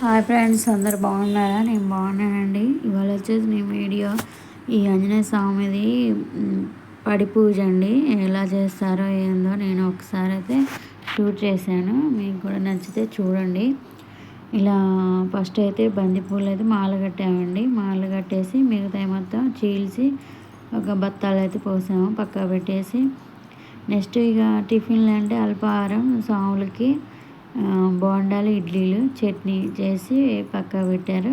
Hi friends, అందరు బాగున్నారా? నేను బాగున్నానండి. ఇవాళ వచ్చేసి నేను వీడియో ఈ ఆంజనేయ స్వామిది పడి పూజ అండి ఎలా చేస్తారో ఏందో నేను ఒకసారి అయితే షూట్ చేశాను. మీకు కూడా నచ్చితే చూడండి. ఇలా ఫస్ట్ అయితే బంతిపూలు అయితే మాల కట్టామండి. మాల కట్టేసి మిగతా మొత్తం చీల్చి ఒక బత్తాలు అయితే పోసాము, పక్కా పెట్టేసి నెక్స్ట్ ఇక టిఫిన్లు అంటే అల్పాహారం స్వాములకి బోండాలు, ఇడ్లీలు, చట్నీ చేసి పక్కా పెట్టారు.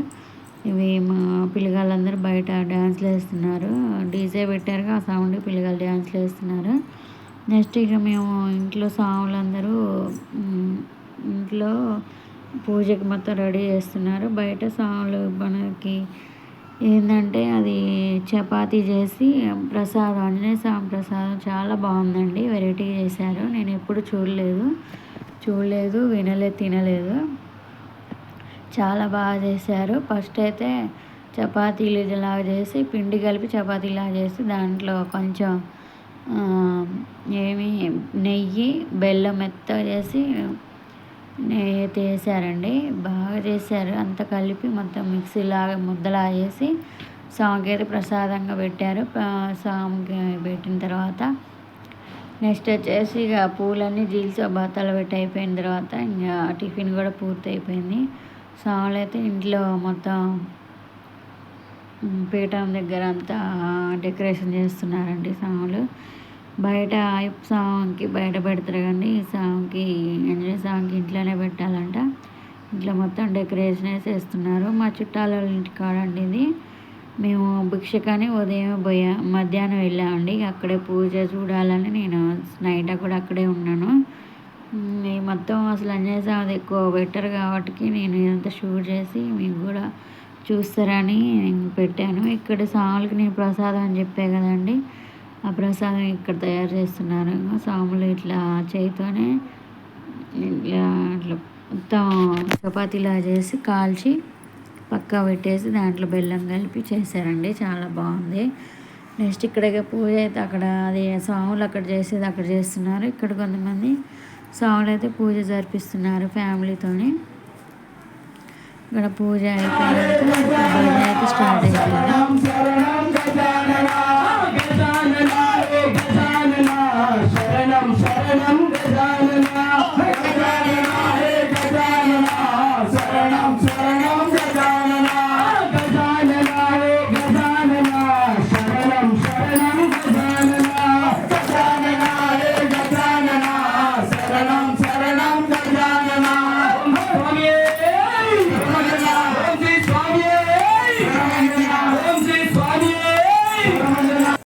ఇవి మా పిల్లగాళ్ళందరూ బయట డ్యాన్స్లు వేస్తున్నారు. డీజే పెట్టారు, ఆ సౌండ్ పిల్లగాళ్ళు డ్యాన్స్లు వేస్తున్నారు. నెక్స్ట్ ఇక మేము ఇంట్లో స్వాములందరూ ఇంట్లో పూజకి మొత్తం రెడీ చేస్తున్నారు. బయట స్వాములు మనకి ఏంటంటే అది చపాతీ చేసి ప్రసాదం, ఆంజనేయ స్వామి ప్రసాదం చాలా బాగుందండి. వెరైటీగా చేశారు. నేను ఎప్పుడు చూడలేదు, వినలేదు, తినలేదు. చాలా బాగా చేశారు. ఫస్ట్ అయితే చపాతీలు ఇలాగా చేసి పిండి కలిపి చపాతీలాగా చేసి దాంట్లో కొంచెం నెయ్యి, బెల్లం మెత్తగా చేసి వేసారండి. బాగా చేశారు. అంతా కలిపి మొత్తం మిక్సీలాగా ముద్దలాగా చేసి స్వామికి అయితే ప్రసాదంగా పెట్టారు. స్వామికి పెట్టిన తర్వాత నెక్స్ట్ వచ్చేసి ఇక పూలన్నీ జీల్స్ బత్తాలు పెట్టి అయిపోయిన తర్వాత ఇంకా టిఫిన్ కూడా పూర్తి అయిపోయింది. స్వాములు అయితే ఇంట్లో మొత్తం పీఠం దగ్గర అంతా డెకరేషన్ చేస్తున్నారండి. స్వాములు బయట అయ్యప్ప స్వామికి బయట పెడతారు, కానీ ఈ స్వామికి ఆంజనేయ స్వామికి ఇంట్లోనే పెట్టాలంట. ఇంట్లో మొత్తం డెకరేషన్ వేసేస్తున్నారు. మా చుట్టాల ఇంటి కాడండి ఇది. మేము భిక్షకని ఉదయం మధ్యాహ్నం వెళ్ళామండి. అక్కడే పూజ చూడాలని నేను నైట్ కూడా అక్కడే ఉన్నాను. మొత్తం అసలు ఆంజనేయ స్వామిది ఎక్కువ బెటర్ కాబట్టి నేను ఇదంతా షూట్ చేసి మీకు కూడా చూస్తారని పెట్టాను. ఇక్కడ స్వాములకి నేను ప్రసాదం అని చెప్పే కదండి, ఆ ప్రసాదం ఇక్కడ తయారు చేస్తున్నారు. స్వాములు ఇట్లా చేతితోనే ఇట్లా మొత్తం చపాతీలా చేసి కాల్చి పక్కా పెట్టేసి దాంట్లో బెల్లం కలిపి చేశారండి. చాలా బాగుంది. నెక్స్ట్ ఇక్కడ పూజ అయితే అక్కడ అది స్వాములు అక్కడ చేసేది అక్కడ చేస్తున్నారు. ఇక్కడ కొంతమంది స్వాములు అయితే పూజ జరిపిస్తున్నారు ఫ్యామిలీతోని. ఇక్కడ పూజ అయిపోయాక భజన అయితే స్టార్ట్ అయిపోయింది.